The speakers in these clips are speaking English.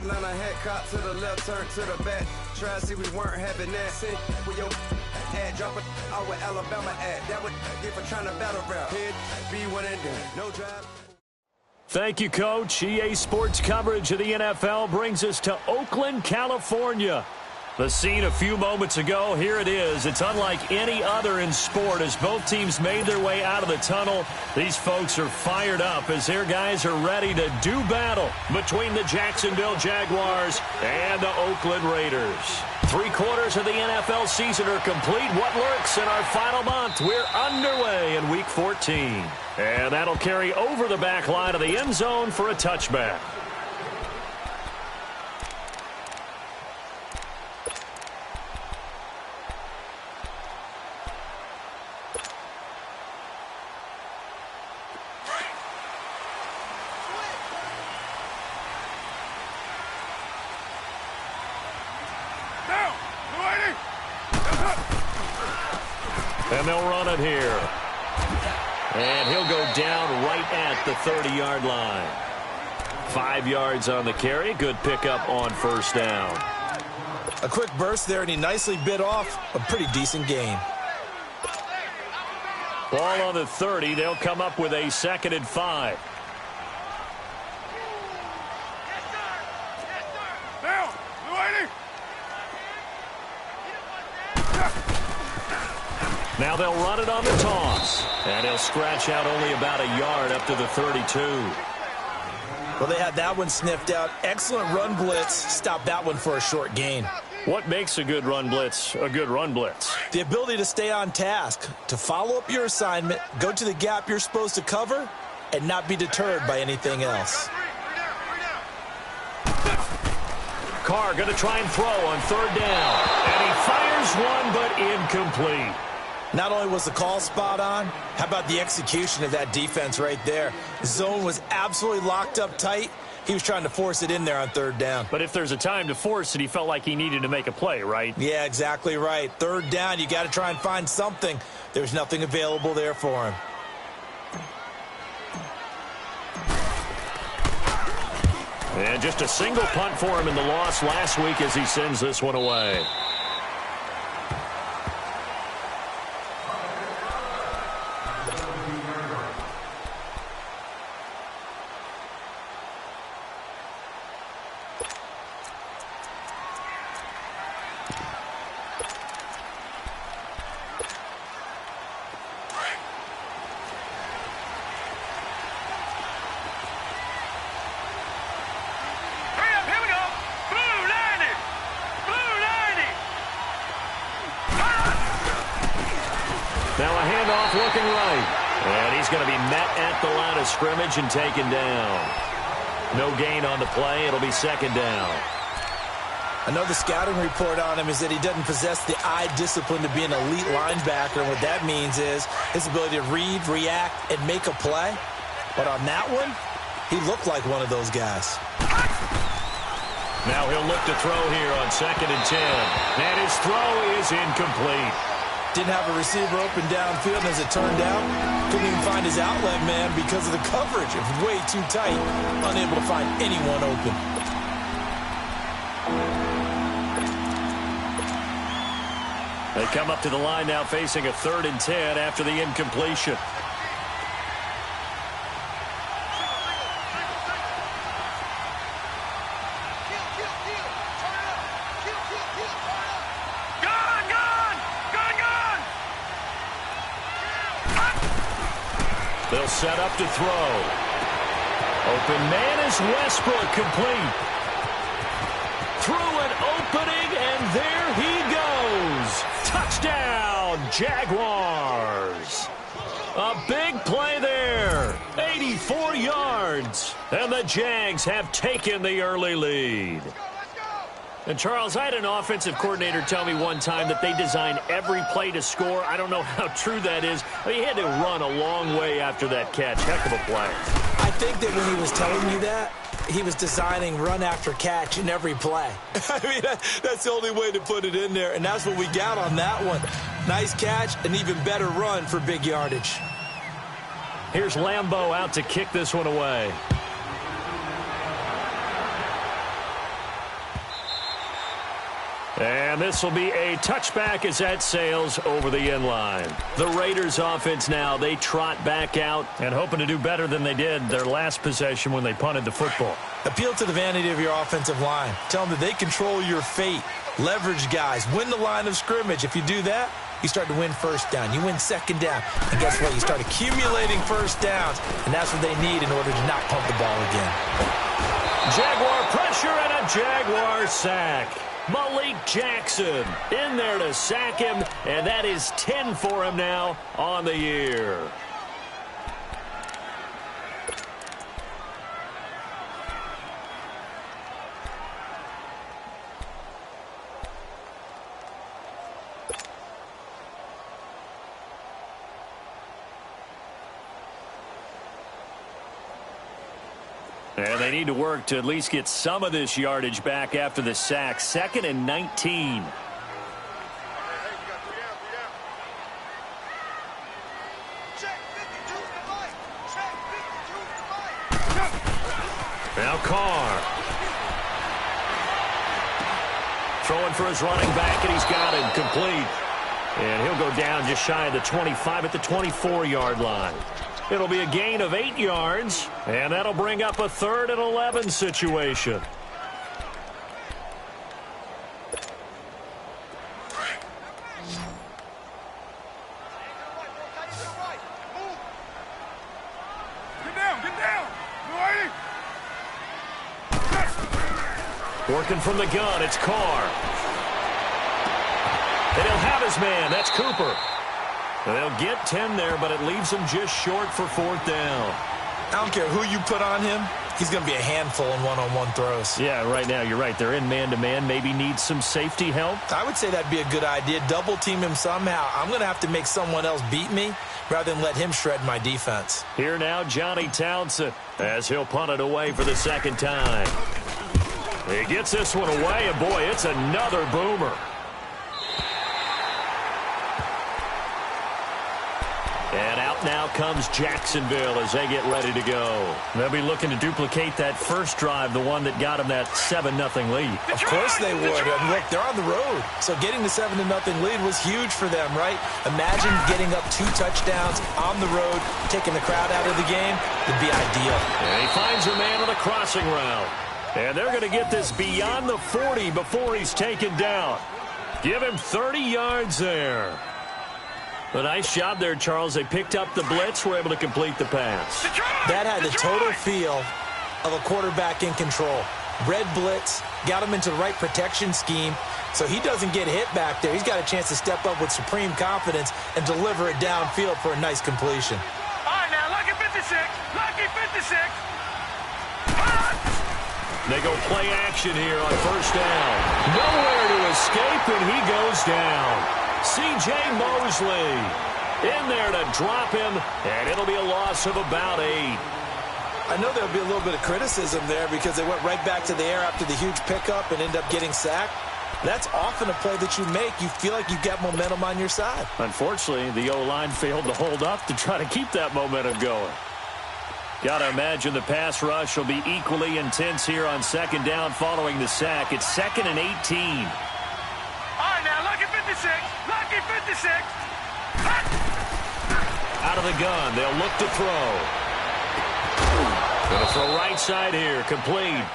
Atlanta head cop to the left, turn to the back. Try to see we weren't having that. See, with your ad, drop it out with Alabama ad. That would get for trying to battle rap. Head, be one and done. No drive. Thank you, Coach. EA Sports coverage of the NFL brings us to Oakland, California. The scene a few moments ago, here it is. It's unlike any other in sport as both teams made their way out of the tunnel. These folks are fired up as their guys are ready to do battle between the Jacksonville Jaguars and the Oakland Raiders. 3/4 of the NFL season are complete. What lurks in our final month? We're underway in Week 14. And that'll carry over the back line of the end zone for a touchback. And they'll run it here. And he'll go down right at the 30-yard line. 5 yards on the carry. Good pickup on first down. A quick burst there, and he nicely bit off a pretty decent gain. Ball on the 30. They'll come up with a 2nd and 5. Now they'll run it on the toss. And he'll scratch out only about a yard up to the 32. Well, they had that one sniffed out. Excellent run blitz. Stopped that one for a short gain. What makes a good run blitz a good run blitz? The ability to stay on task, to follow up your assignment, go to the gap you're supposed to cover, and not be deterred by anything else. Carr going to try and throw on 3rd down. And he fires one, but incomplete. Not only was the call spot on, how about the execution of that defense right there? The zone was absolutely locked up tight. He was trying to force it in there on 3rd down. But if there's a time to force it, he felt like he needed to make a play, right? Yeah, exactly right. 3rd down, you got to try and find something. There's nothing available there for him. And just a single punt for him in the loss last week as he sends this one away. Now a handoff looking right. And he's going to be met at the line of scrimmage and taken down. No gain on the play. It'll be 2nd down. Another scouting report on him is that he doesn't possess the eye discipline to be an elite linebacker. And what that means is his ability to read, react, and make a play. But on that one, he looked like one of those guys. Now he'll look to throw here on 2nd and 10. And his throw is incomplete. Didn't have a receiver open downfield, and as it turned out, couldn't even find his outlet man because of the coverage. It was way too tight, unable to find anyone open. They come up to the line now facing a 3rd and 10 after the incompletion. They'll set up to throw. Open man is Westbrook, complete. Through an opening, and there he goes. Touchdown, Jaguars. A big play there. 84 yards. And the Jags have taken the early lead. And, Charles, I had an offensive coordinator tell me one time that they design every play to score. I don't know how true that is. But he had to run a long way after that catch. Heck of a play. I think that when he was telling you that, he was designing run after catch in every play. I mean, that's the only way to put it in there, and that's what we got on that one. Nice catch, an even better run for big yardage. Here's Lambeau out to kick this one away. And this will be a touchback as that sails over the end line. The Raiders offense now, they trot back out and hoping to do better than they did their last possession when they punted the football. Appeal to the vanity of your offensive line. Tell them that they control your fate. Leverage guys. Win the line of scrimmage. If you do that, you start to win first down. You win second down. And guess what? You start accumulating first downs. And that's what they need in order to not pump the ball again. Jaguar pressure and a Jaguar sack. Malik Jackson in there to sack him, and that is 10 for him now on the year. And they need to work to at least get some of this yardage back after the sack. 2nd and 19. Now Carr. Throwing for his running back, and he's got it complete. And he'll go down just shy of the 25 at the 24-yard line. It'll be a gain of 8 yards, and that'll bring up a 3rd and 11 situation. Get down. Working from the gun, it's Carr. And he'll have his man, that's Cooper. And they'll get 10 there, but it leaves them just short for 4th down. I don't care who you put on him. He's going to be a handful in one-on-one throws. Yeah, right now, you're right. They're in man-to-man. Maybe need some safety help. I would say that'd be a good idea. Double-team him somehow. I'm going to have to make someone else beat me rather than let him shred my defense. Here now, Johnny Townsend, as he'll punt it away for the 2nd time. He gets this one away, and boy, it's another boomer. And out now comes Jacksonville as they get ready to go. They'll be looking to duplicate that first drive, the one that got them that 7-0 lead. Of course they would. And look, they're on the road. So getting the 7-0 lead was huge for them, right? Imagine getting up 2 touchdowns on the road, taking the crowd out of the game. It'd be ideal. And he finds a man on the crossing route. And they're going to get this beyond the 40 before he's taken down. Give him 30 yards there. A nice job there, Charles. They picked up the blitz, were able to complete the pass. That had the total feel of a quarterback in control. Red blitz, got him into the right protection scheme, so he doesn't get hit back there. He's got a chance to step up with supreme confidence and deliver it downfield for a nice completion. All right, now, lucky 56. Lucky 56. They go play action here on 1st down. Nowhere to escape, and he goes down. C.J. Mosley in there to drop him, and it'll be a loss of about 8. I know there'll be a little bit of criticism there because they went right back to the air after the huge pickup and end up getting sacked. That's often a play that you make. You feel like you've got momentum on your side. Unfortunately, the O-line failed to hold up to try to keep that momentum going. Got to imagine the pass rush will be equally intense here on 2nd down following the sack. It's 2nd and 18. All right, now, lucky 56. Lucky 56. Out of the gun, they'll look to throw. Going to throw right side here, complete.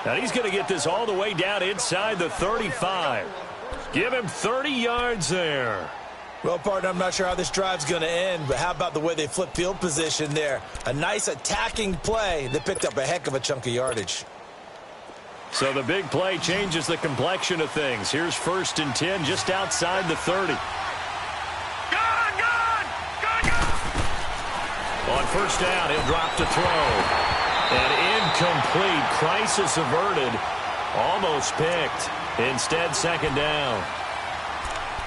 And he's going to get this all the way down inside the 35. Give him 30 yards there. Well, partner, I'm not sure how this drive's going to end, but how about the way they flip field position there? A nice attacking play that picked up a heck of a chunk of yardage. So the big play changes the complexion of things. Here's 1st and 10 just outside the 30. On 1st down, he'll drop to throw. And incomplete. Crisis averted. Almost picked. Instead, 2nd down.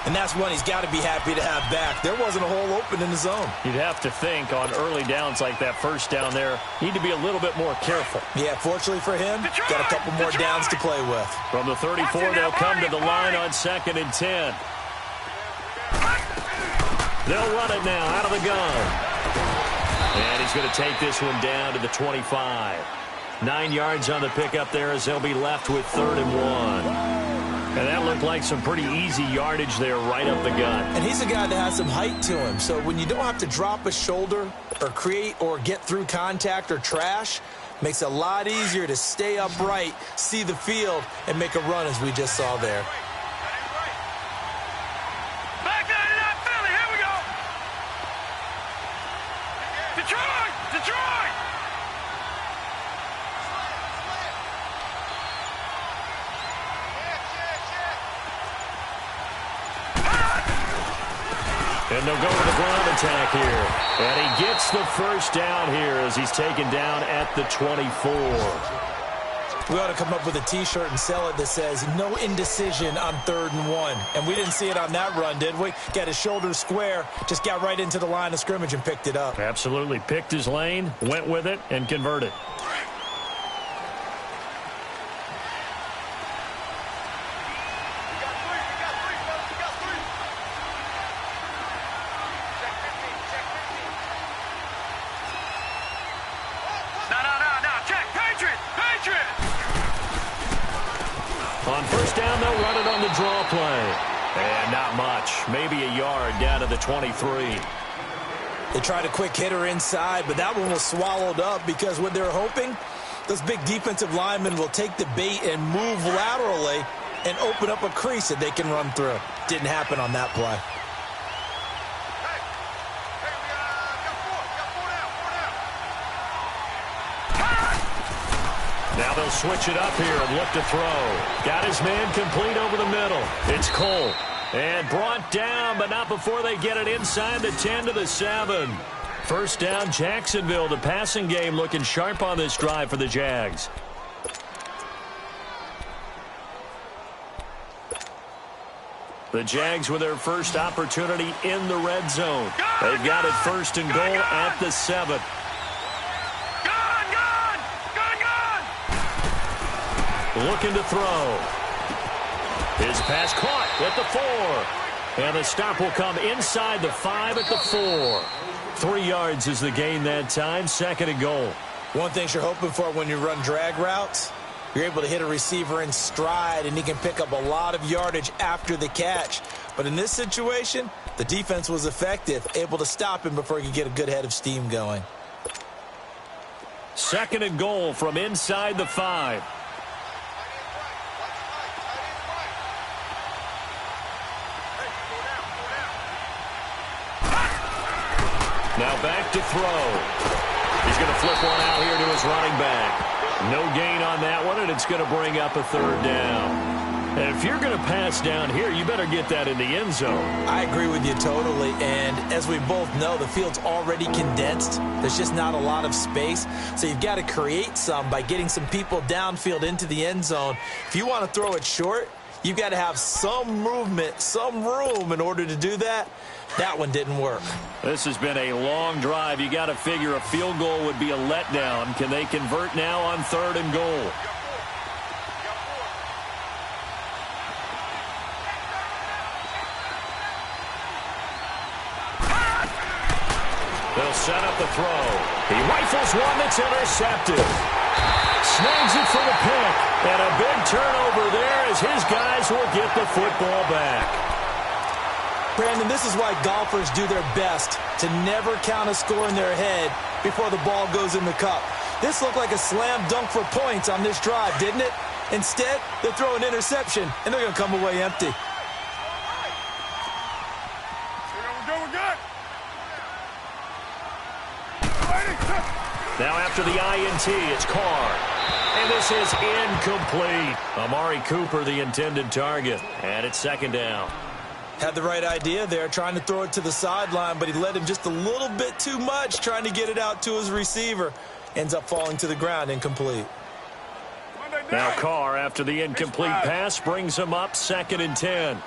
And that's one he's got to be happy to have back. There wasn't a hole open in the zone. You'd have to think on early downs like that 1st down there, need to be a little bit more careful. Yeah, fortunately for him, got a couple more downs to play with. From the 34, they'll come to the line on 2nd and 10. They'll run it now out of the gun. And he's going to take this one down to the 25. 9 yards on the pickup there as they'll be left with 3rd and 1. And that looked like some pretty easy yardage there right up the gut. And he's a guy that has some height to him. So when you don't have to drop a shoulder or create or get through contact or trash, makes it a lot easier to stay upright, see the field, and make a run as we just saw there. Back down to that Philly. Here we go. Detroit! Detroit! And they'll go with the ground attack here. And he gets the first down here as he's taken down at the 24. We ought to come up with a T-shirt and sell it that says, no indecision on 3rd and 1. And we didn't see it on that run, did we? Got his shoulders square, just got right into the line of scrimmage and picked it up. Absolutely. Picked his lane, went with it, and converted. On first down, they'll run it on the draw play. And not much. Maybe a yard down to the 23. They tried a quick hitter inside, but that one was swallowed up because what they're hoping, those big defensive linemen will take the bait and move laterally and open up a crease that they can run through. Didn't happen on that play. Now they'll switch it up here and look to throw. Got his man complete over the middle. It's Cole. And brought down, but not before they get it inside the 10 to the 7. First down, Jacksonville. The passing game looking sharp on this drive for the Jags. The Jags with their first opportunity in the red zone. They've got it first and goal at the 7. Looking to throw. His pass caught at the 4. And the stop will come inside the 5 at the 4. 3 yards is the gain that time. 2nd and goal. One thing you're hoping for when you run drag routes, you're able to hit a receiver in stride, and he can pick up a lot of yardage after the catch. But in this situation, the defense was effective, able to stop him before he could get a good head of steam going. 2nd and goal from inside the 5. Now back to throw. He's going to flip one out here to his running back. No gain on that one, and it's going to bring up a 3rd down. And if you're going to pass down here, you better get that in the end zone. I agree with you totally. And as we both know, the field's already condensed. There's just not a lot of space. So you've got to create some by getting some people downfield into the end zone. If you want to throw it short, you've got to have some movement, some room in order to do that. That one didn't work. This has been a long drive. You got to figure a field goal would be a letdown. Can they convert now on 3rd and goal? They'll set up the throw. He rifles one that's intercepted. Snags it for the pick. And a big turnover there as his guys will get the football back. Brandon, this is why golfers do their best to never count a score in their head before the ball goes in the cup. This looked like a slam dunk for points on this drive, didn't it? Instead, they throw an interception, and they're going to come away empty. Now after the INT, it's Carr. And this is incomplete. Amari Cooper, the intended target. And it's 2nd down. Had the right idea there, trying to throw it to the sideline, but he led him just a little bit too much, trying to get it out to his receiver. Ends up falling to the ground, incomplete. Now Carr, after the incomplete pass, brings him up 2nd and 10.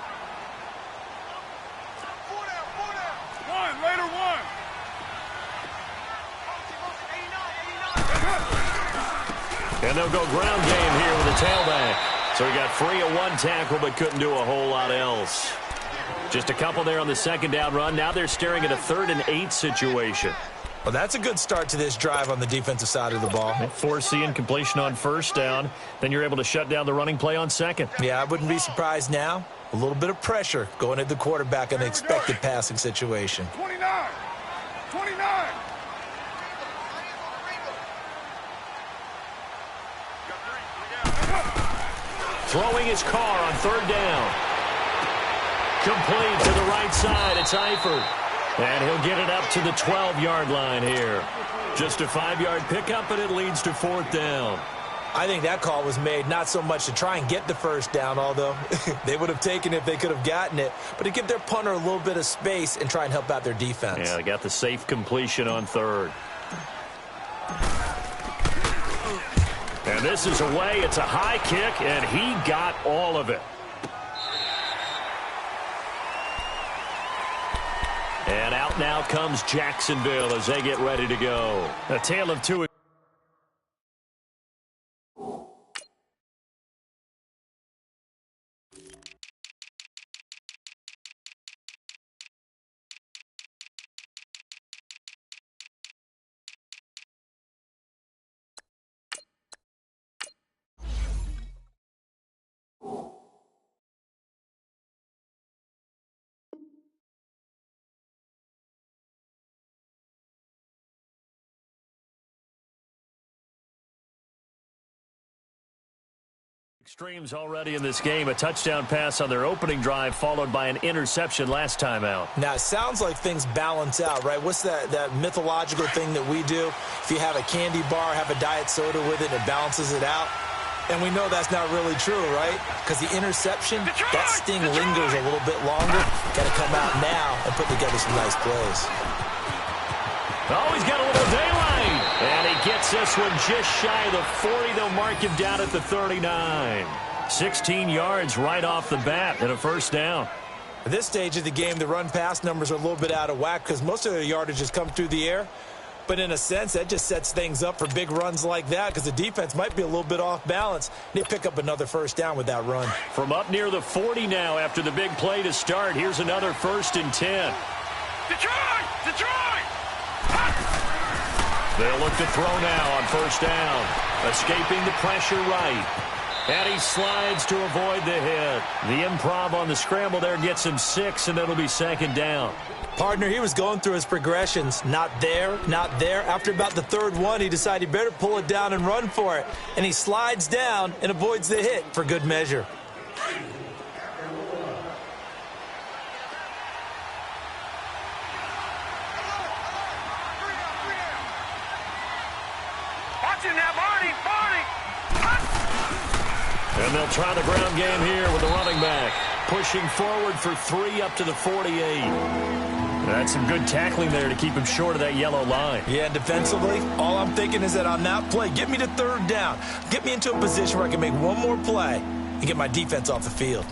And they'll go ground game here with a tailback. So he got free of 1 tackle, but couldn't do a whole lot else. Just a couple there on the 2nd down run. Now they're staring at a 3rd and 8 situation. Well, that's a good start to this drive on the defensive side of the ball. Forcing completion on first down. Then you're able to shut down the running play on second. Yeah, I wouldn't be surprised now. A little bit of pressure going at the quarterback in an expected passing situation. 29. 29. Throwing his car on third down. Complete to the right side. It's Eifert. And he'll get it up to the 12-yard line here. Just a 5-yard pickup, and it leads to fourth down. I think that call was made not so much to try and get the first down, although they would have taken it if they could have gotten it, but to give their punter a little bit of space and try and help out their defense. Yeah, they got the safe completion on third. And this is away. It's a high kick, and he got all of it. And out now comes Jacksonville as they get ready to go. A tale of two. Extremes already in this game. A touchdown pass on their opening drive followed by an interception last time out. Now, it sounds like things balance out, right? What's that mythological thing that we do? If you have a candy bar, have a diet soda with it, it balances it out. And we know that's not really true, right? Because the interception, that sting lingers a little bit longer. Got to come out now and put together some nice plays. Oh, he's got a little daylight. And he gets this one just shy of the 40. They'll mark him down at the 39. 16 yards right off the bat and a first down. At this stage of the game, the run-pass numbers are a little bit out of whack because most of their yardage has come through the air. But in a sense, that just sets things up for big runs like that because the defense might be a little bit off balance. They pick up another first down with that run. From up near the 40 now after the big play to start. Here's another 1st and 10. Detroit! Detroit! They'll look to throw now on first down. Escaping the pressure right. And he slides to avoid the hit. The improv on the scramble there gets him 6, and it'll be 2nd down. Partner, he was going through his progressions. Not there, not there. After about the 3rd one, he decided he better pull it down and run for it. And he slides down and avoids the hit for good measure. And they'll try the ground game here with the running back. Pushing forward for 3 up to the 48. That's some good tackling there to keep him short of that yellow line. Yeah, defensively, all I'm thinking is that on that play, get me to 3rd down. Get me into a position where I can make one more play and get my defense off the field.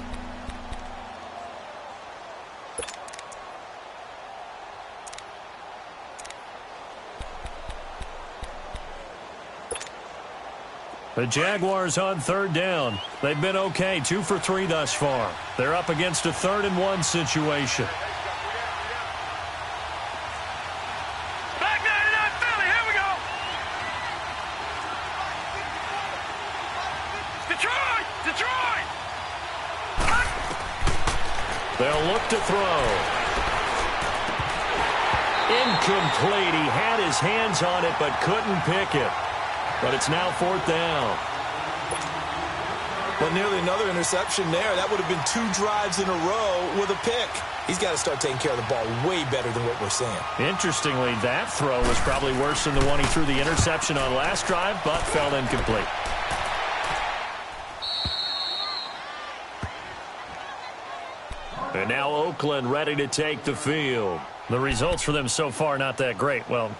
The Jaguars on 3rd down. They've been okay, 2 for 3 thus far. They're up against a 3rd and 1 situation. Back 99 Philly, here we go. Detroit! Detroit! They'll look to throw. Incomplete. He had his hands on it but couldn't pick it. But it's now 4th down. Well, nearly another interception there. That would have been 2 drives in a row with a pick. He's got to start taking care of the ball way better than what we're seeing. Interestingly, that throw was probably worse than the one he threw the interception on last drive, but fell incomplete. And now Oakland ready to take the field. The results for them so far not that great. Well,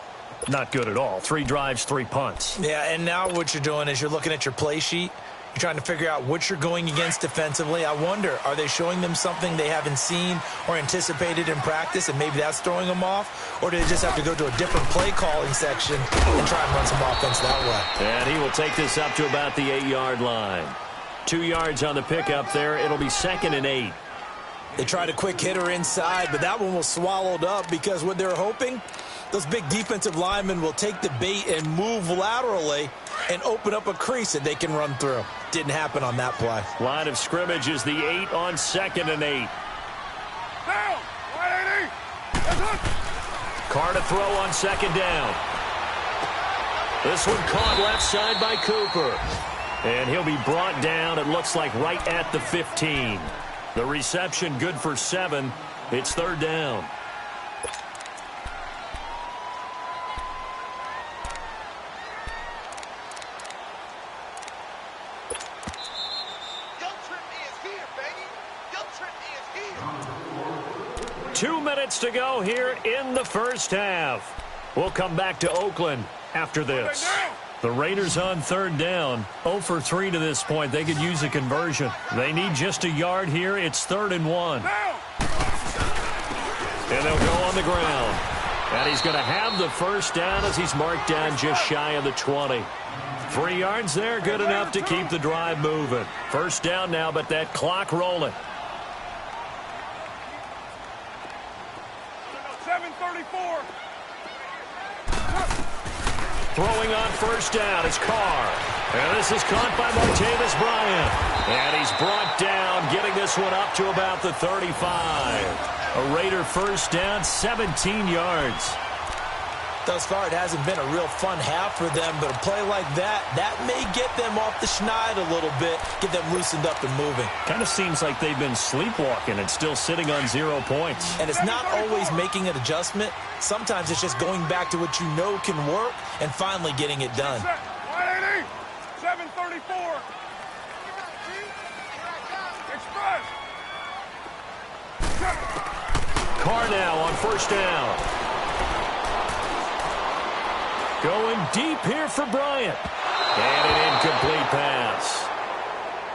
not good at all. 3 drives, 3 punts. Yeah, and now what you're doing is you're looking at your play sheet. You're trying to figure out what you're going against defensively. I wonder, are they showing them something they haven't seen or anticipated in practice, and maybe that's throwing them off? Or do they just have to go to a different play calling section and try and run some offense that way? And he will take this up to about the 8-yard line. 2 yards on the pickup there. It'll be 2nd and 8. They tried a quick hitter inside, but that one was swallowed up because what they're hoping Those big defensive linemen will take the bait and move laterally and open up a crease that they can run through. Didn't happen on that play. Line of scrimmage is the 8 on 2nd and 8. Down! 180! That's it! Carr to throw on 2nd down. This one caught left side by Cooper. And he'll be brought down, it looks like, right at the 15. The reception good for 7. It's 3rd down. Young Trenton is here, baby! Young Trenton is here! 2 minutes to go here in the first half. We'll come back to Oakland after this. The Raiders on 3rd down. 0 for 3 to this point. They could use a conversion. They need just a yard here. It's 3rd and 1. And they'll go on the ground. And he's going to have the first down as he's marked down just shy of the 20. 3 yards there, good enough to keep the drive moving. First down now, but that clock rolling. 7:34. Throwing on first down is Carr. And this is caught by Martavis Bryant. And he's brought down, getting this one up to about the 35. A Raider first down, 17 yards. Thus far, it hasn't been a real fun half for them, but a play like that may get them off the schneid a little bit, get them loosened up and moving. Kind of seems like they've been sleepwalking and still sitting on 0 points. And it's not always making an adjustment. Sometimes it's just going back to what you know can work and finally getting it done. 180. 7:34. Express. Carr now on first down. Going deep here for Bryant. And an incomplete pass.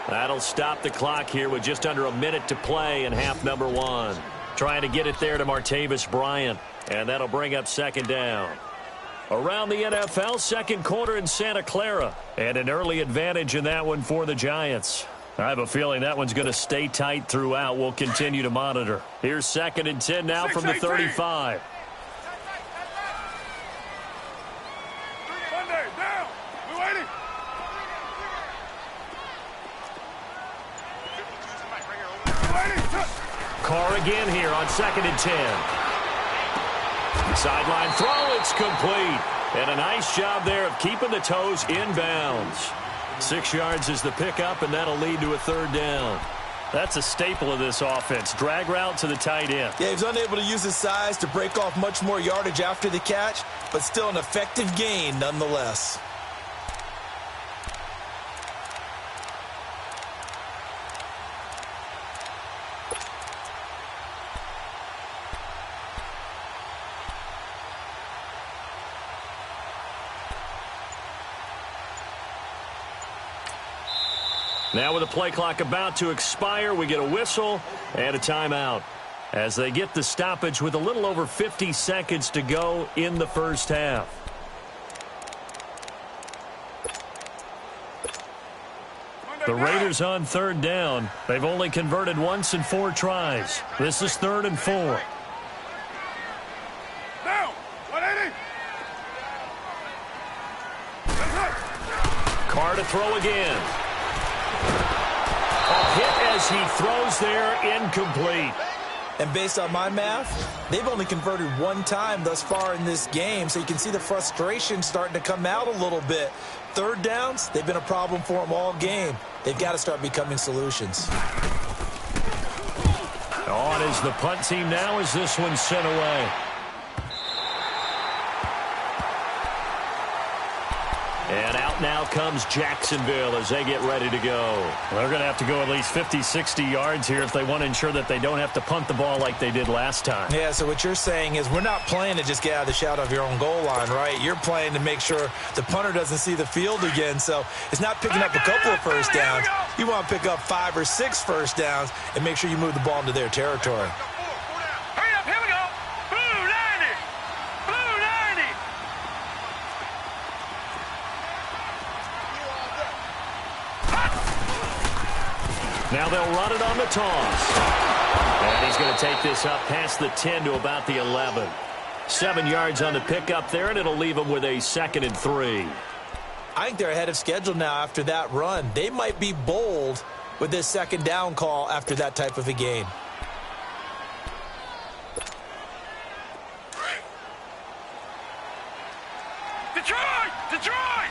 That'll stop the clock here with just under a minute to play in half number 1. Trying to get it there to Martavis Bryant. And that'll bring up 2nd down. Around the NFL, second quarter in Santa Clara. And an early advantage in that one for the Giants. I have a feeling that one's going to stay tight throughout. We'll continue to monitor. Here's 2nd and 10 now from the 35. Monday, down. 280. Carr again here on 2nd and 10. Sideline throw, it's complete. And a nice job there of keeping the toes inbounds. 6 yards is the pickup, and that'll lead to a 3rd down. That's a staple of this offense. Drag route to the tight end. Yeah, he was unable to use his size to break off much more yardage after the catch, but still an effective gain nonetheless. Now with the play clock about to expire, we get a whistle and a timeout as they get the stoppage with a little over 50 seconds to go in the first half. The Raiders on 3rd down. They've only converted once in 4 tries. This is 3rd and 4. Down. 180. Carr to throw again. A hit as he throws there, incomplete. And based on my math, they've only converted 1 time thus far in this game, so you can see the frustration starting to come out a little bit. 3rd downs, they've been a problem for them all game. They've got to start becoming solutions. On is the punt team now as this one's sent away. And out now comes Jacksonville as they get ready to go. They're going to have to go at least 50, 60 yards here if they want to ensure that they don't have to punt the ball like they did last time. Yeah, so what you're saying is we're not playing to just get out of the shadow of your own goal line, right? You're playing to make sure the punter doesn't see the field again. So it's not picking up a couple of first downs. You want to pick up 5 or 6 first downs and make sure you move the ball into their territory. Hurry up, here we go. Blue 90. Blue 90. Now they'll run it on the toss. And he's going to take this up past the 10 to about the 11. 7 yards on the pickup there, and it'll leave them with a 2nd and 3. I think they're ahead of schedule now after that run. They might be bold with this 2nd down call after that type of a game. Detroit! Detroit!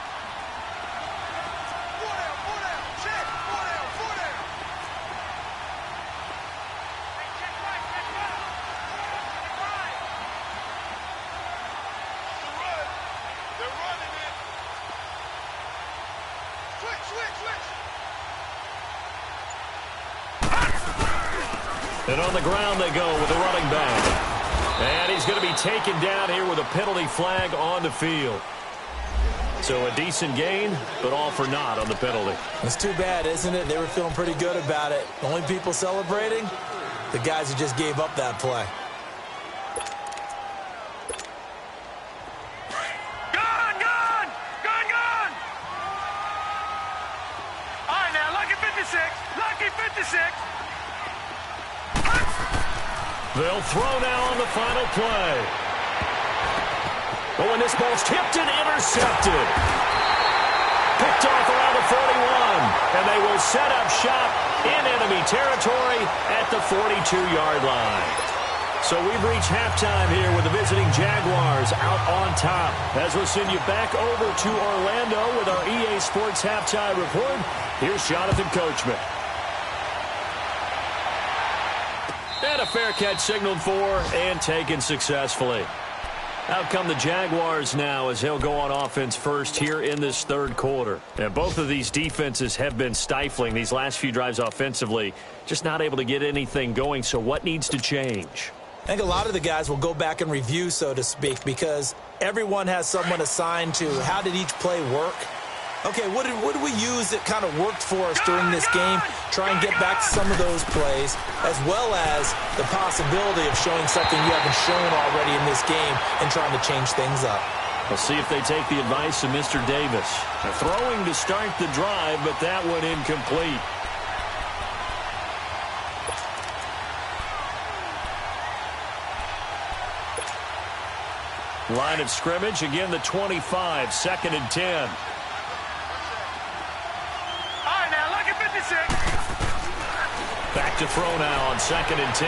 And on the ground they go with the running back. And he's going to be taken down here with a penalty flag on the field. So a decent gain, but all for naught on the penalty. It's too bad, isn't it? They were feeling pretty good about it. The only people celebrating, the guys who just gave up that play. Gone! Gone! Gone! Gone! All right, now, lucky 56. Lucky 56. They'll throw now on the final play. Oh, and this ball's tipped and intercepted. Picked off around the 41. And they will set up shop in enemy territory at the 42-yard line. So we've reached halftime here with the visiting Jaguars out on top. As we'll send you back over to Orlando with our EA Sports Halftime Report, here's Jonathan Coachman. And a fair catch signaled for and taken successfully. Out come the Jaguars now as they'll go on offense first here in this 3rd quarter. And both of these defenses have been stifling these last few drives offensively. Just not able to get anything going, so what needs to change? I think a lot of the guys will go back and review, so to speak, because everyone has someone assigned to how did each play work. Okay, what did we use that kind of worked for us during this game? Try and get back to some of those plays, as well as the possibility of showing something you haven't shown already in this game and trying to change things up. We'll see if they take the advice of Mr. Davis. They're throwing to start the drive, but that one incomplete. Line of scrimmage, again the 25, 2nd and 10. Back to throw now on 2nd and 10.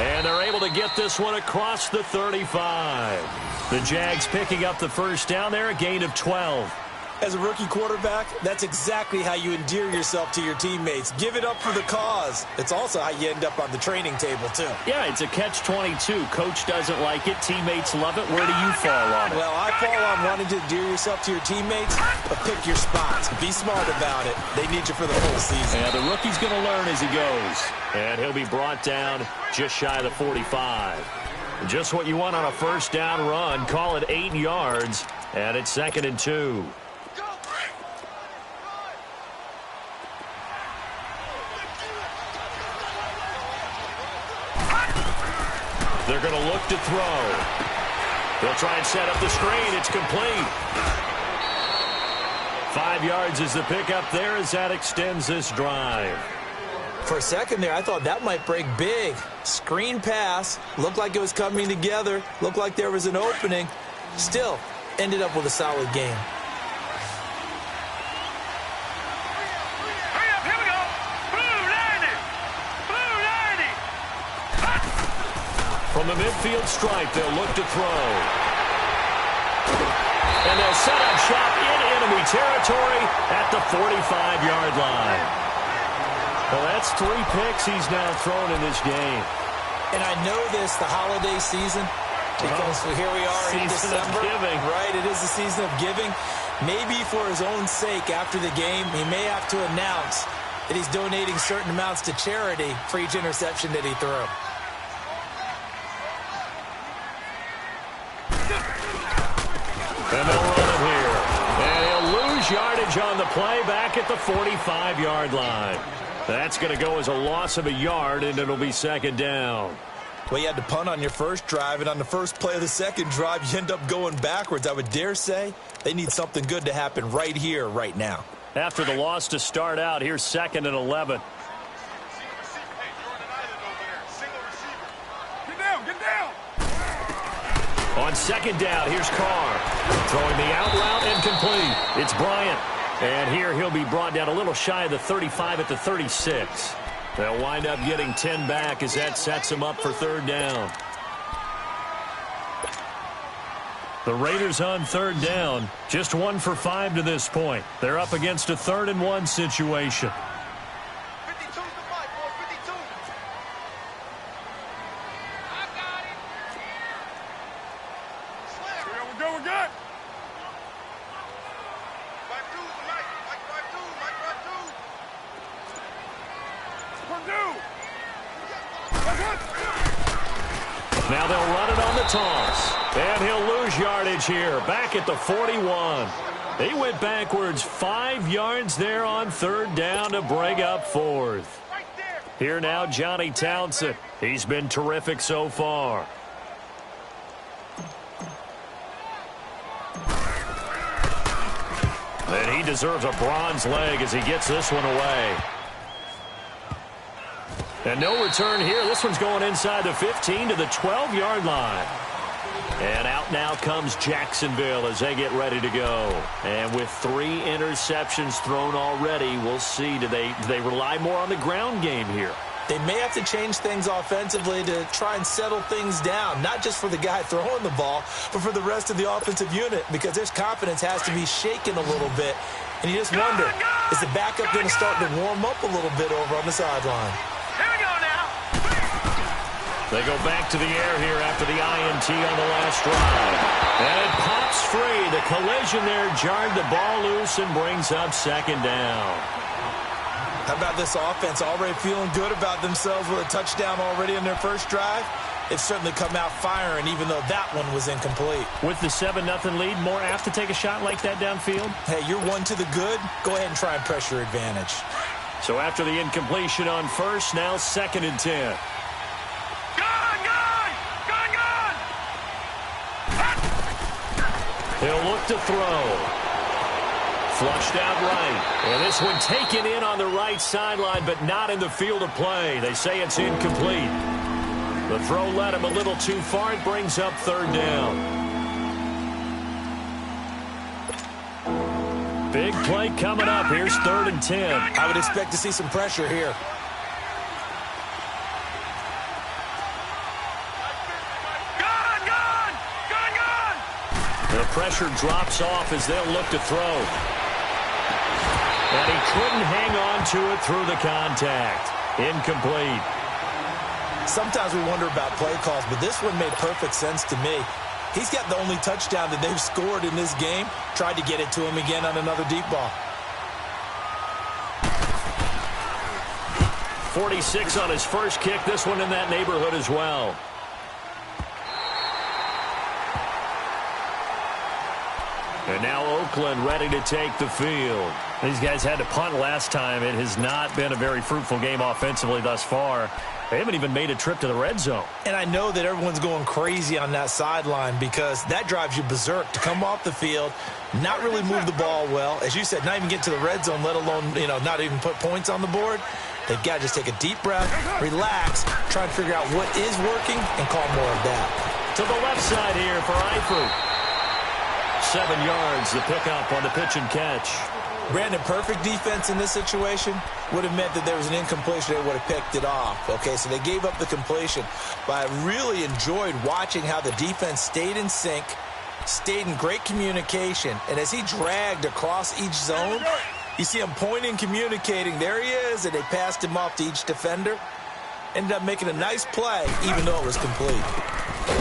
And they're able to get this one across the 35. The Jags picking up the first down there, a gain of 12. As a rookie quarterback, that's exactly how you endear yourself to your teammates. Give it up for the cause. It's also how you end up on the training table, too. Yeah, it's a catch-22. Coach doesn't like it. Teammates love it. Where do you fall on it? Well, I fall on wanting to endear yourself to your teammates, but pick your spots. Be smart about it. They need you for the full season. Yeah, the rookie's going to learn as he goes. And he'll be brought down just shy of the 45. Just what you want on a first down run. Call it 8 yards, and it's 2nd and 2. They're going to look to throw. They'll try and set up the screen. It's complete. 5 yards is the pickup there as that extends this drive. For a second there, I thought that might break big. Screen pass. Looked like it was coming together. Looked like there was an opening. Still, ended up with a solid game. From the midfield stripe, they'll look to throw. And they'll set up shop in enemy territory at the 45-yard line. Well, that's 3 picks he's now thrown in this game. And I know this, the holiday season, because here we are in December. Giving. Right, it is the season of giving. Maybe for his own sake after the game, he may have to announce that he's donating certain amounts to charity for each interception that he threw. And they'll run it here. And he'll lose yardage on the play back at the 45-yard line. That's going to go as a loss of a yard, and it'll be 2nd down. Well, you had to punt on your first drive, and on the first play of the second drive, you end up going backwards. I would dare say they need something good to happen right here, right now. After the loss to start out, here's 2nd and 11. Get down, get On second down, here's Carr. Throwing the out route incomplete. It's Bryant. And here he'll be brought down a little shy of the 35 at the 36. They'll wind up getting 10 back as that sets them up for third down. The Raiders on third down, just 1 for 5 to this point. They're up against a 3rd and 1 situation. 52's the fight, boy, 52. I got it. Slam. We're good. Fight two tonight. Fight two. Now they'll run it on the toss. And he'll lose yardage here, back at the 41. He went backwards 5 yards there on third down to bring up fourth. Here now, Johnny Townsend. He's been terrific so far. And he deserves a bronze leg as he gets this one away. And no return here. This one's going inside the 15 to the 12-yard line. And out now comes Jacksonville as they get ready to go. And with 3 interceptions thrown already, we'll see. Do they rely more on the ground game here? They may have to change things offensively to try and settle things down, not just for the guy throwing the ball, but for the rest of the offensive unit, because their confidence has to be shaken a little bit. And you just wonder, is the backup going to start to warm up a little bit over on the sideline? Here we go now. They go back to the air here after the INT on the last drive. And it pops free. The collision there jarred the ball loose and brings up second down. How about this offense already feeling good about themselves with a touchdown already in their first drive? They've certainly come out firing, even though that one was incomplete. With the 7-0 lead, more apt to take a shot like that downfield? Hey, you're 1 to the good. Go ahead and try and press your advantage. So after the incompletion on first, now 2nd and 10. He'll look to throw. Flushed out right. And this one taken in on the right sideline, but not in the field of play. They say it's incomplete. The throw led him a little too far. It brings up third down. Big play coming up. Here's 3rd and 10. I would expect to see some pressure here. The pressure drops off as they'll look to throw. And he couldn't hang on to it through the contact. Incomplete. Sometimes we wonder about play calls, but this one made perfect sense to me. He's got the only touchdown that they've scored in this game. Tried to get it to him again on another deep ball. 46 on his first kick. This one in that neighborhood as well. And now Oakland ready to take the field. These guys had to punt last time. It has not been a very fruitful game offensively thus far. They haven't even made a trip to the red zone. And I know that everyone's going crazy on that sideline because that drives you berserk to come off the field, not really move the ball well. As you said, not even get to the red zone, let alone, not even put points on the board. They've got to just take a deep breath, relax, try and figure out what is working, and call more of that. To the left side here for Eifert. 7 yards, the pickup on the pitch and catch. Brandon, perfect defense in this situation would have meant that there was an incompletion. They would have picked it off. Okay, so they gave up the completion. But I really enjoyed watching how the defense stayed in sync, stayed in great communication. And as he dragged across each zone, you see him pointing, communicating. There he is, and they passed him off to each defender. Ended up making a nice play, even though it was complete.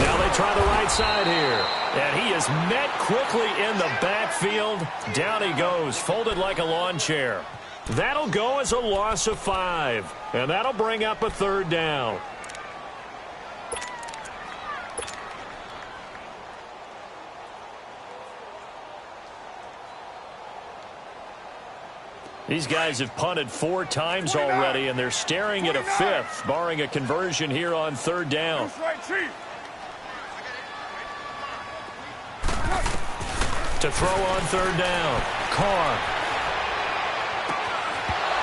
Now they try the right side here. And he is met quickly in the backfield. Down he goes, folded like a lawn chair. That'll go as a loss of 5. And that'll bring up a third down. These guys have punted 4 times already, and they're staring at a 5th, barring a conversion here on third down. To throw on third down, Carr.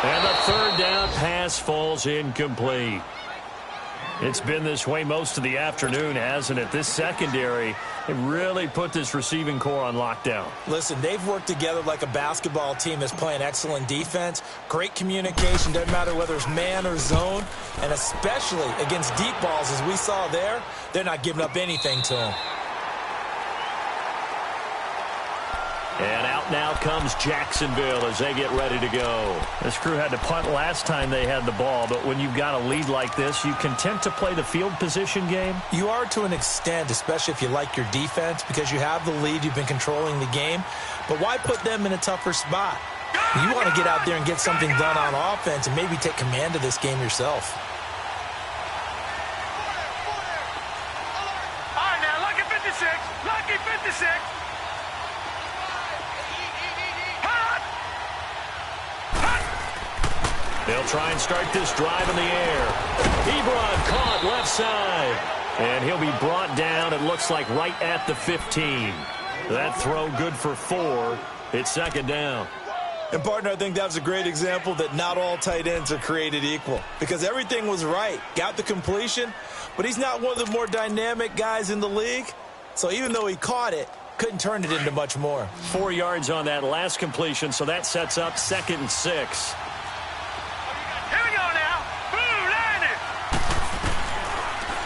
And the third down pass falls incomplete. It's been this way most of the afternoon, hasn't it? This secondary They really put this receiving core on lockdown. Listen, they've worked together like a basketball team that's playing excellent defense. Great communication, doesn't matter whether it's man or zone. And especially against deep balls, as we saw there, they're not giving up anything to them. And out now comes Jacksonville as they get ready to go. This crew had to punt last time they had the ball, but when you've got a lead like this, you content to play the field position game? You are to an extent, especially if you like your defense, because you have the lead, you've been controlling the game. But why put them in a tougher spot? You want to get out there and get something done on offense and maybe take command of this game yourself. All right, now, lucky 56. Lucky 56. They'll try and start this drive in the air. Ebron caught left side. And he'll be brought down, it looks like, right at the 15. That throw good for 4. It's second down. And, partner, I think that was a great example that not all tight ends are created equal. Because everything was right. Got the completion, but he's not one of the more dynamic guys in the league. So even though he caught it, couldn't turn it into much more. 4 yards on that last completion, so that sets up 2nd and 6.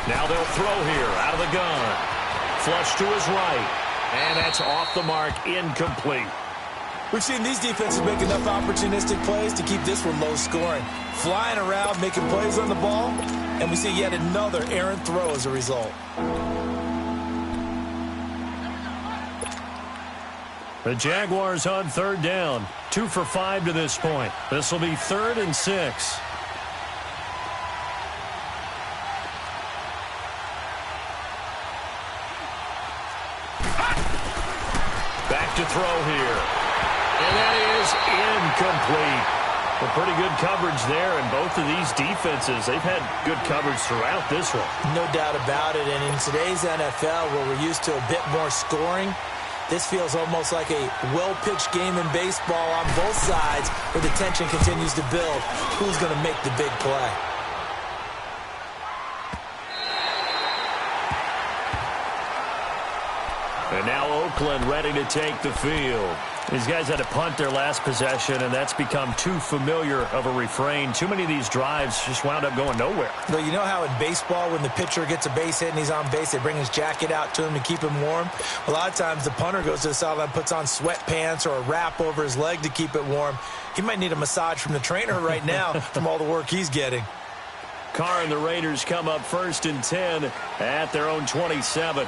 Now they'll throw here out of the gun. Flush to his right. And that's off the mark, incomplete. We've seen these defenses make enough opportunistic plays to keep this one low scoring. Flying around, making plays on the ball, and we see yet another errant throw as a result. The Jaguars on 3rd down. 2 for 5 to this point. This will be 3rd and 6. To throw here. And that is incomplete. Well, pretty good coverage there, and both of these defenses, they've had good coverage throughout this one. No doubt about it, and in today's NFL, where we're used to a bit more scoring, this feels almost like a well-pitched game in baseball on both sides, where the tension continues to build. Who's going to make the big play? And now Oakland ready to take the field. These guys had to punt their last possession, and that's become too familiar of a refrain. Too many of these drives just wound up going nowhere. Well, you know how in baseball, when the pitcher gets a base hit and he's on base, they bring his jacket out to him to keep him warm? A lot of times the punter goes to the sideline, puts on sweatpants or a wrap over his leg to keep it warm. He might need a massage from the trainer right now from all the work he's getting. Carr and the Raiders come up 1st and 10 at their own 27.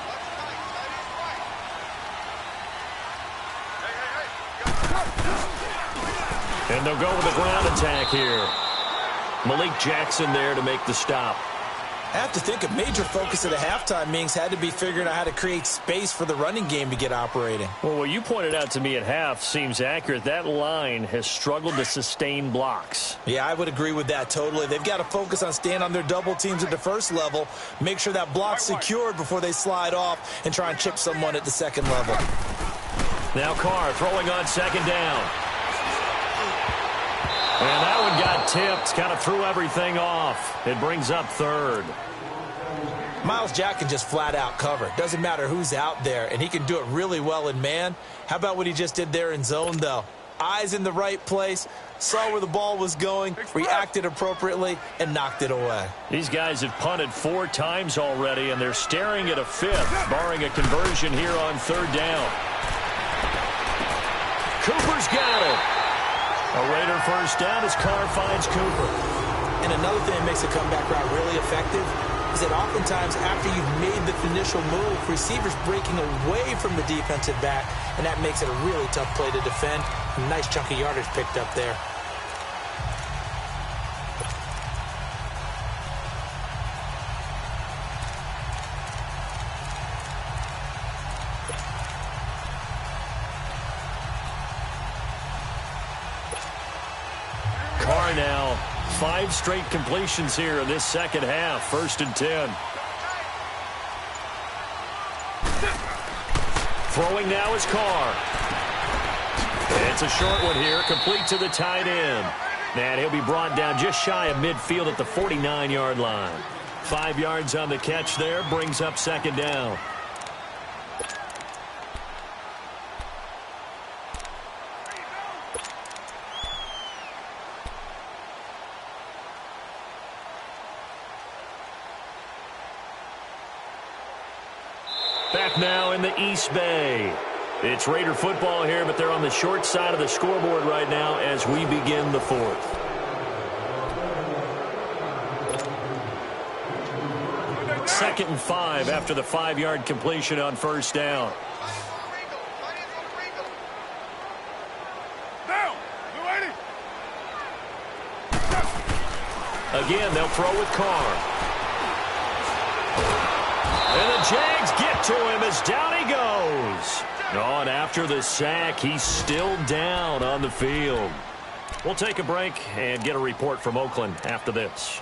And they'll go with a ground attack here. Malik Jackson there to make the stop. I have to think a major focus of the halftime meetings had to be figuring out how to create space for the running game to get operating. Well, what you pointed out to me at half seems accurate. That line has struggled to sustain blocks. Yeah, I would agree with that totally. They've got to focus on staying on their double teams at the first level, make sure that block's secured before they slide off and try and chip someone at the second level. Now Carr throwing on 2nd down. And that one got tipped, kind of threw everything off. It brings up 3rd. Myles Jack can just flat out cover. Doesn't matter who's out there, and he can do it really well in man. How about what he just did there in zone, though? Eyes in the right place, saw where the ball was going, reacted appropriately, and knocked it away. These guys have punted 4 times already, and they're staring at a 5th, barring a conversion here on 3rd down. Cooper's got it. A Raider first down as Carr finds Cooper. And another thing that makes a comeback route really effective is that oftentimes after you've made the initial move, receivers breaking away from the defensive back, and that makes it a really tough play to defend. A nice chunk of yardage picked up there. Carr now 5 straight completions here in this second half. 1st and 10. Throwing now is Carr. It's a short one here, complete to the tight end. And he'll be brought down just shy of midfield at the 49-yard line. 5 yards on the catch there, brings up 2nd down. Back now in the East Bay. It's Raider football here, but they're on the short side of the scoreboard right now as we begin the fourth. Second and 5 after the 5-yard completion on first down. Again, they'll throw with Carr. And the Jags get to him as down he goes. Oh, and after the sack, he's still down on the field. We'll take a break and get a report from Oakland after this.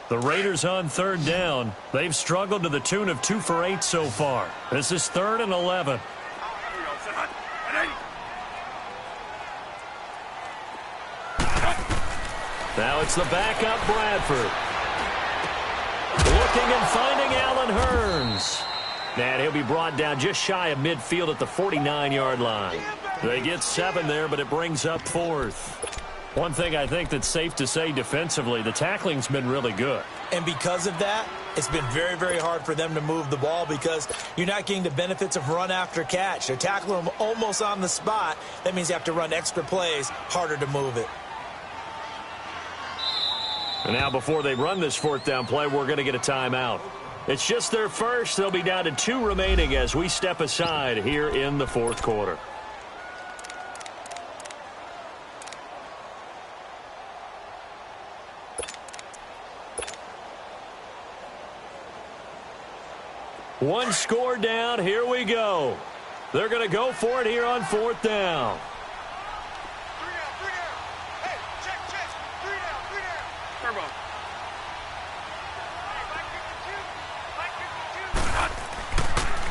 The Raiders on third down. They've struggled to the tune of 2 for 8 so far. This is 3rd and 11. Now it's the backup Bradford. Looking and finding Allen Hurns. And he'll be brought down just shy of midfield at the 49-yard line. They get 7 there, but it brings up 4th. One thing I think that's safe to say defensively, the tackling's been really good. And because of that, it's been very, very hard for them to move the ball because you're not getting the benefits of run after catch. They're tackling them almost on the spot. That means you have to run extra plays, harder to move it. And now before they run this 4th down play, we're going to get a timeout. It's just their first. They'll be down to 2 remaining as we step aside here in the 4th quarter. One score down. Here we go. They're going to go for it here on 4th down. 3 down. Hey, check. 3 down. Turbo.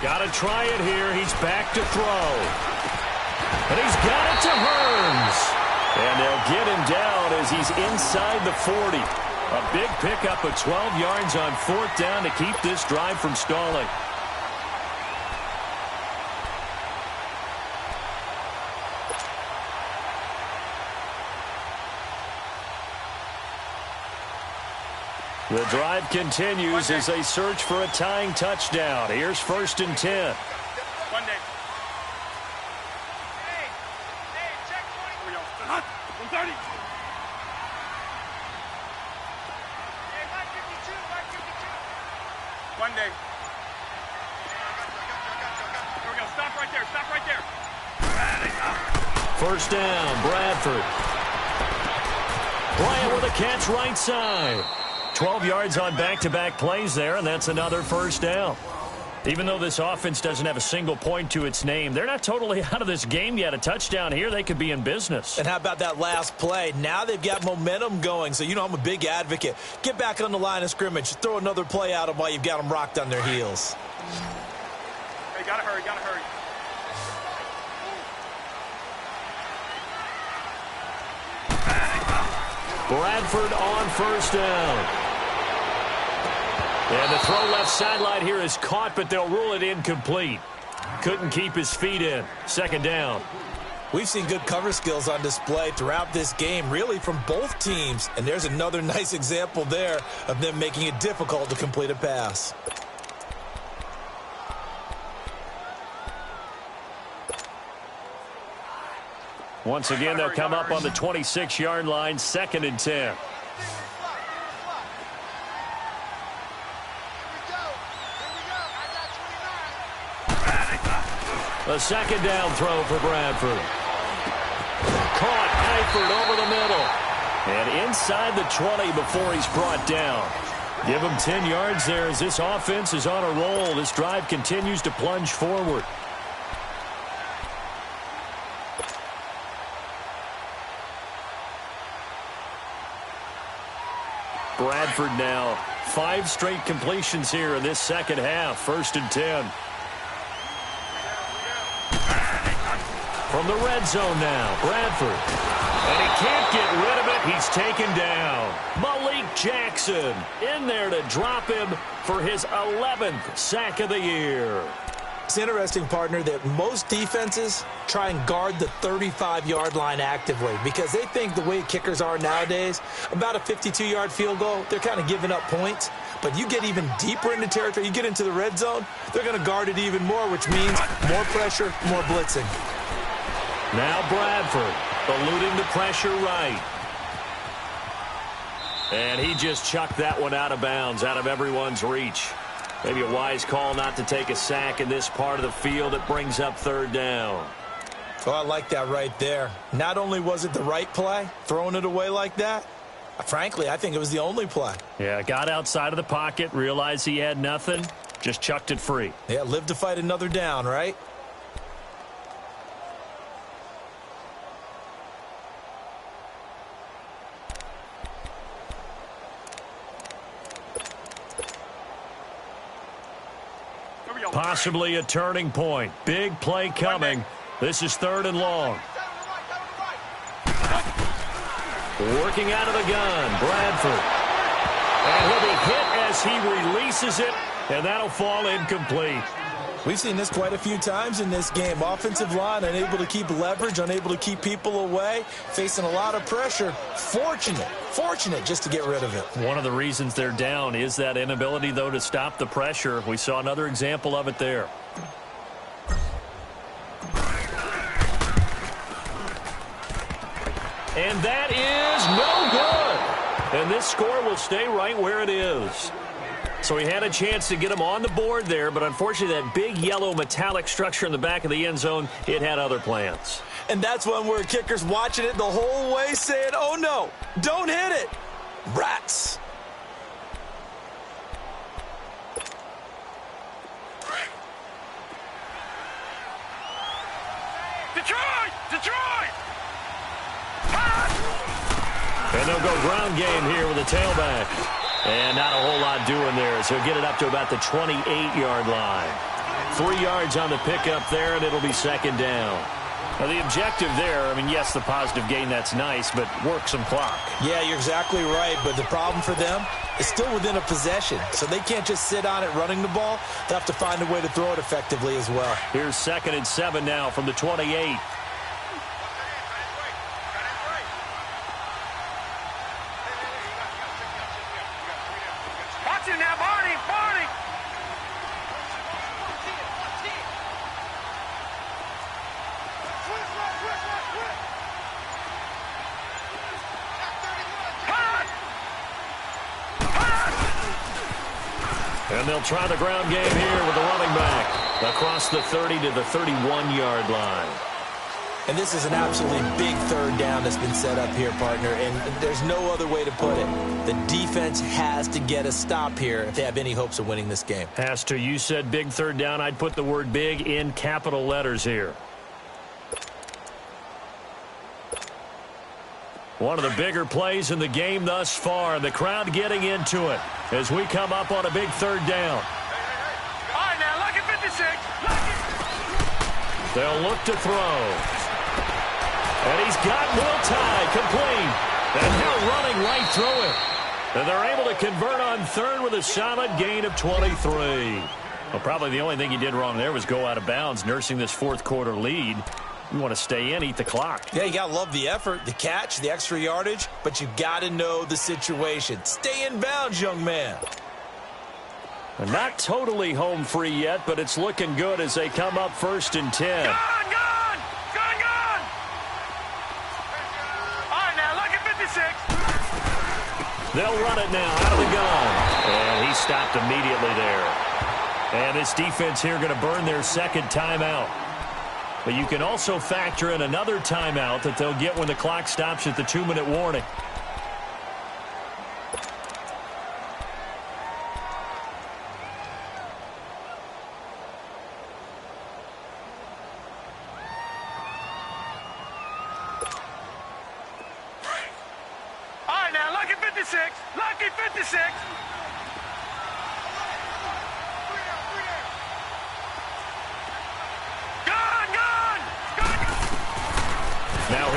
Got to try it here. He's back to throw. And he's got it to Hurns. And they'll get him down as he's inside the 40. A big pickup of 12 yards on 4th down to keep this drive from stalling. The drive continues as they search for a tying touchdown. Here's 1st and 10. One day. Hey, check 20. 130. One day. Here we go. Stop right there. 1st down, Bradford. Bryant with a catch right side. 12 yards on back-to-back plays there, and that's another 1st down. Even though this offense doesn't have a single point to its name, they're not totally out of this game yet. A touchdown here, they could be in business. And how about that last play? Now they've got momentum going, so you know I'm a big advocate. Get back on the line of scrimmage. Throw another play at them while you've got them rocked on their heels. Hey, gotta hurry. Bradford on 1st down. And the throw left sideline here is caught, but they'll rule it incomplete. Couldn't keep his feet in. 2nd down. We've seen good cover skills on display throughout this game, really from both teams. And there's another nice example there of them making it difficult to complete a pass. Once again, they'll come up on the 26-yard line, 2nd and 10. A 2nd down throw for Bradford. Caught Eifert over the middle. And inside the 20 before he's brought down. Give him 10 yards there as this offense is on a roll. This drive continues to plunge forward. Bradford now 5 straight completions here in this second half. 1st and 10. From the red zone now, Bradford. And he can't get rid of it. He's taken down. Malik Jackson in there to drop him for his 11th sack of the year. It's interesting, partner, that most defenses try and guard the 35-yard line actively because they think the way kickers are nowadays, about a 52-yard field goal, they're kind of giving up points. But you get even deeper into territory, you get into the red zone, they're going to guard it even more, which means more pressure, more blitzing. Now Bradford eluding the pressure right. And he just chucked that one out of bounds, out of everyone's reach. Maybe a wise call not to take a sack in this part of the field. It brings up third down. Oh, I like that right there. Not only was it the right play, throwing it away like that, frankly, I think it was the only play. Yeah, got outside of the pocket, realized he had nothing, just chucked it free. Yeah, live to fight another down, right? Possibly a turning point. Big play coming. This is third and long. Working out of the gun, Bradford. And he'll be hit as he releases it, and that'll fall incomplete. We've seen this quite a few times in this game. Offensive line unable to keep leverage, unable to keep people away, facing a lot of pressure. Fortunate just to get rid of it. One of the reasons they're down is that inability, though, to stop the pressure. We saw another example of it there. And that is no good. And this score will stay right where it is. So he had a chance to get him on the board there, but unfortunately that big yellow metallic structure in the back of the end zone, it had other plans. And that's one where kicker's watching it the whole way saying, oh no, don't hit it. Rats. Detroit! And they'll go ground game here with a tailback. And not a whole lot doing there, so he'll get it up to about the 28-yard line. 3 yards on the pickup there, and it'll be second down. Now, the objective there, I mean, yes, the positive gain, that's nice, but work some clock. Yeah, you're exactly right, but the problem for them is still within a possession, so they can't just sit on it running the ball. They have to find a way to throw it effectively as well. Here's 2nd and 7 now from the 28. And they'll try the ground game here with the running back across the 30 to the 31-yard line. And this is an absolutely big third down that's been set up here, partner, and there's no other way to put it. The defense has to get a stop here if they have any hopes of winning this game. Has to. You said big third down. I'd put the word big in capital letters here. One of the bigger plays in the game thus far. The crowd getting into it as we come up on a big third down. All right, now, lucky 56. They'll look to throw. And he's got Will Tye complete. And now running right through it. And they're able to convert on third with a solid gain of 23. Well, probably the only thing he did wrong there was go out of bounds, nursing this fourth quarter lead. You want to stay in, eat the clock. Yeah, you got to love the effort, the catch, the extra yardage, but you got to know the situation. Stay in bounds, young man. And not totally home free yet, but it's looking good as they come up 1st and 10. Gone! All right, now, lucky 56. They'll run it now out of the gun. And he stopped immediately there. And this defense here going to burn their second timeout. But you can also factor in another timeout that they'll get when the clock stops at the 2-minute warning. All right, now, lucky 56. Lucky 56.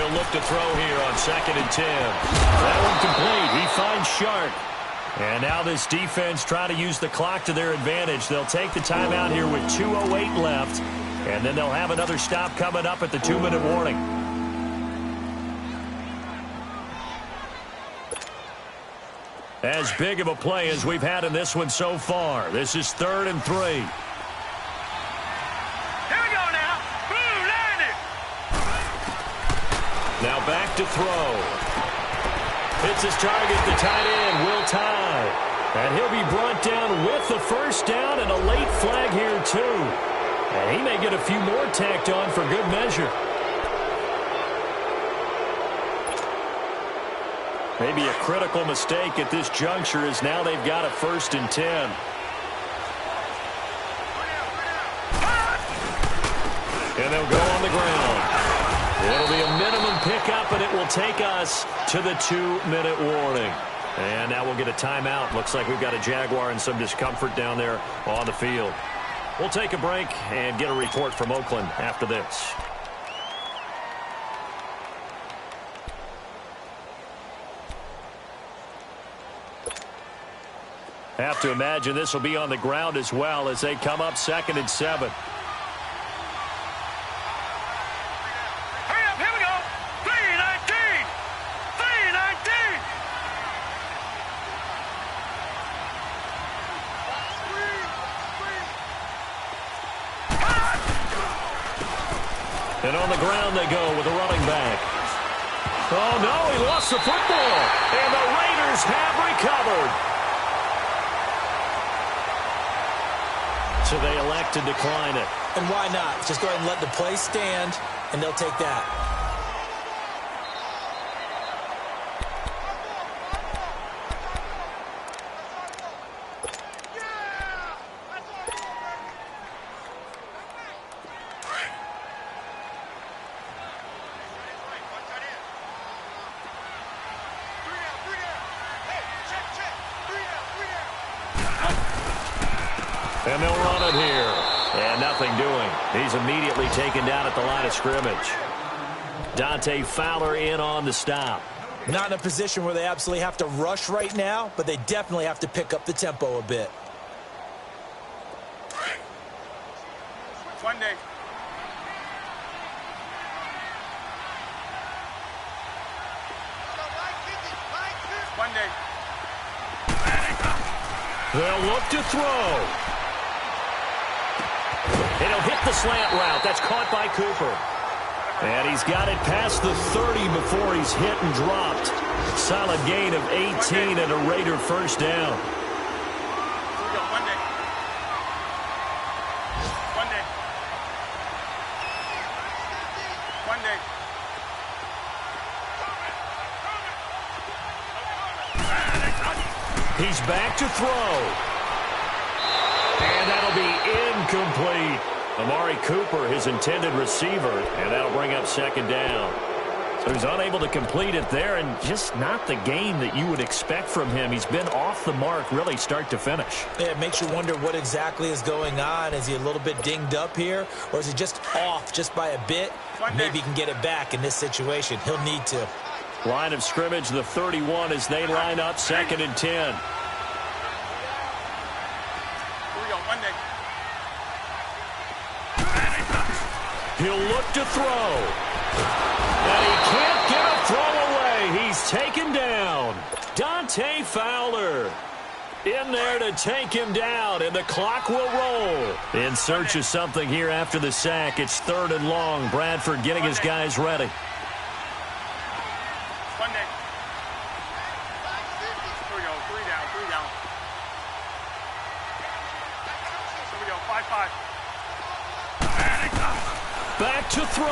They'll look to throw here on 2nd and 10. That one complete. He finds Shark. And now this defense trying to use the clock to their advantage. They'll take the timeout here with 2:08 left. And then they'll have another stop coming up at the 2-minute warning. As big of a play as we've had in this one so far. This is 3rd and 3. Here we go now. Boom, land it. Now back to throw. Hits his target, the tight end, Will Tye. And he'll be brought down with the first down and a late flag here too. And he may get a few more tacked on for good measure. Maybe a critical mistake at this juncture as now they've got a 1st and 10. And they'll go on the ground. It'll be a minimum pickup, and it will take us to the 2-minute warning. And now we'll get a timeout. Looks like we've got a Jaguar and some discomfort down there on the field. We'll take a break and get a report from Oakland after this. Have to imagine this will be on the ground as well as they come up 2nd and 7. Hurry up, here we go. 3:19. 3:19. And on the ground they go with a running back. Oh, no, he lost the football. And the Raiders have recovered. So they elect to decline it. And why not? Just go ahead and let the play stand, and they'll take that. And they'll run it here. And nothing doing. He's immediately taken down at the line of scrimmage. Dante Fowler in on the stop. Not in a position where they absolutely have to rush right now, but they definitely have to pick up the tempo a bit. One day. One day. They'll look to throw. It'll hit the slant route. That's caught by Cooper. And he's got it past the 30 before he's hit and dropped. Solid gain of 18 and a Raider first down. One day. One day. One day. He's back to throw. And that'll be incomplete. Amari Cooper, his intended receiver, and that'll bring up 2nd down. So he's unable to complete it there, and just not the game that you would expect from him. He's been off the mark really start to finish. Yeah, it makes you wonder what exactly is going on. Is he a little bit dinged up here, or is he just off just by a bit? Maybe he can get it back in this situation. He'll need to. Line of scrimmage, the 31 as they line up 2nd and 10. He'll look to throw. And he can't get a throw away. He's taken down. Dante Fowler in there to take him down, and the clock will roll. In search of something here after the sack. It's 3rd and long. Bradford getting his guys ready. One day. Here we go. 3 down. 3 down. Here we go. 5-5. Back to throw.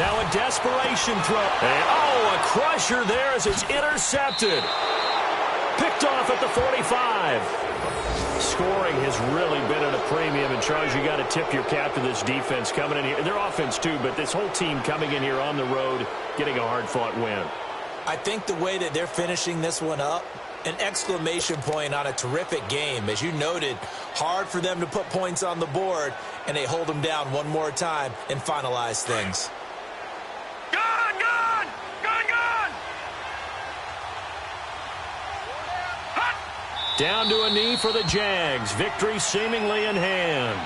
Now a desperation throw. And, a crusher there as it's intercepted. Picked off at the 45. Scoring has really been at a premium. And, Charles, you got to tip your cap to this defense coming in here. Their offense, too, but this whole team coming in here on the road, getting a hard-fought win. I think the way that they're finishing this one up, an exclamation point on a terrific game. As you noted, hard for them to put points on the board, and they hold them down one more time and finalize things. Down to a knee for the Jags. Victory seemingly in hand.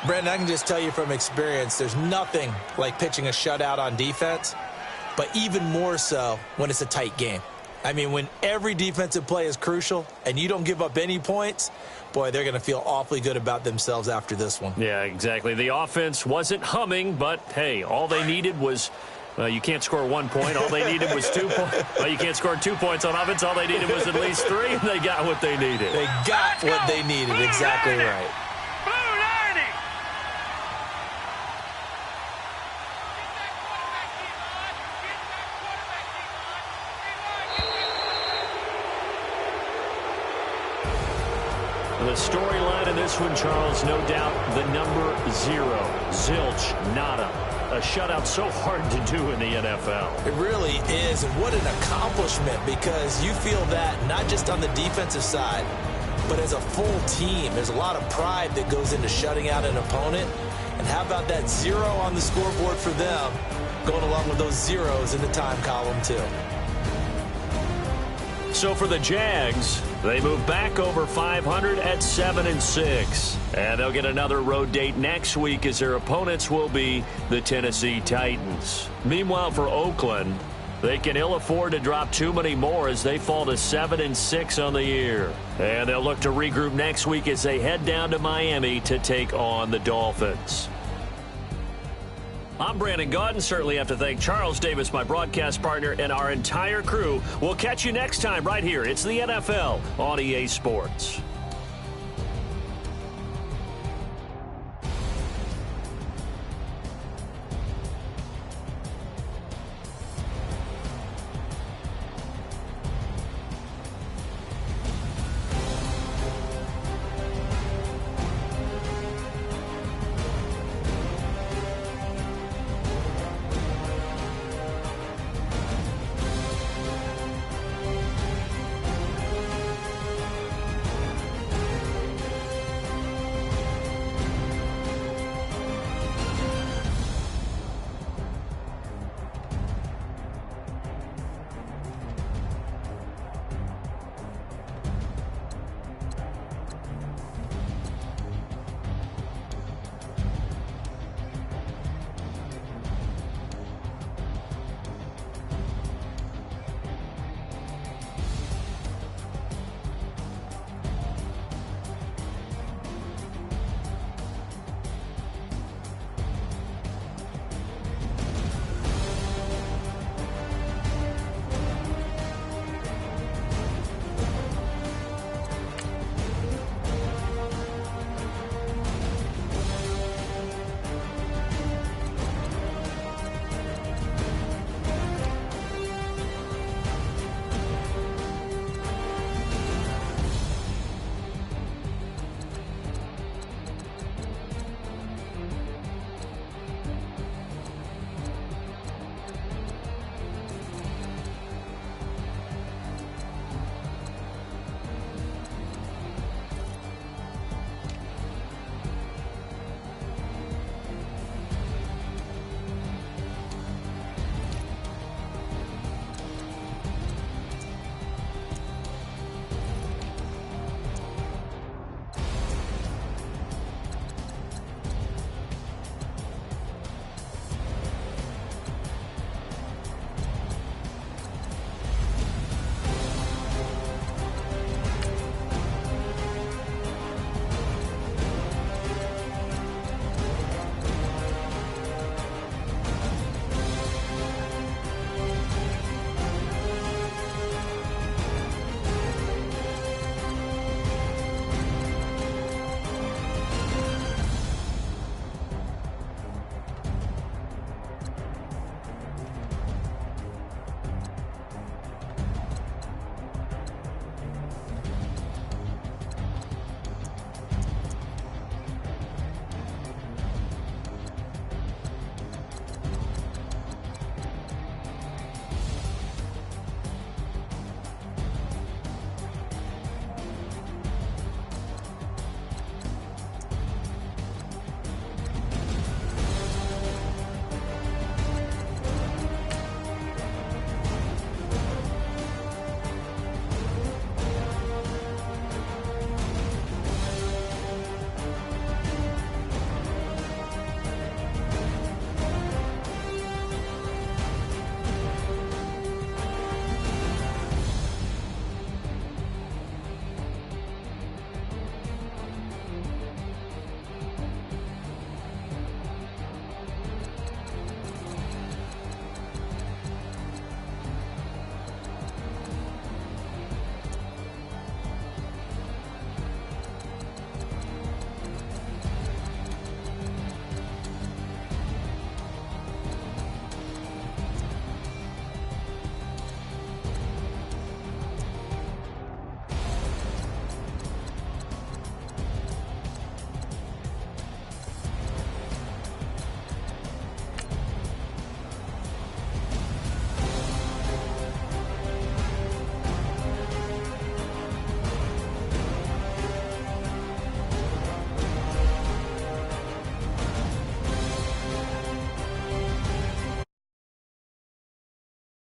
Brandon, I can just tell you from experience, there's nothing like pitching a shutout on defense, but even more so when it's a tight game. I mean, when every defensive play is crucial and you don't give up any points, boy, they're going to feel awfully good about themselves after this one. Yeah, exactly. The offense wasn't humming, but, hey, all they needed was you can't score 1 point. All they needed was 2 points. Well, you can't score 2 points on offense. All they needed was at least 3, and they got what they needed. They got what they needed. Exactly right. The storyline in this one, Charles, no doubt the number 0. Zilch, nada. A shutout so hard to do in the NFL. It really is, and what an accomplishment, because you feel that not just on the defensive side, but as a full team. There's a lot of pride that goes into shutting out an opponent. And how about that 0 on the scoreboard for them, going along with those zeros in the time column, too. So for the Jags, they move back over 500 at 7-6. And they'll get another road date next week as their opponents will be the Tennessee Titans. Meanwhile, for Oakland, they can ill afford to drop too many more as they fall to 7-6 on the year. And they'll look to regroup next week as they head down to Miami to take on the Dolphins. I'm Brandon Gaudin. Certainly have to thank Charles Davis, my broadcast partner, and our entire crew. We'll catch you next time right here. It's the NFL on EA Sports.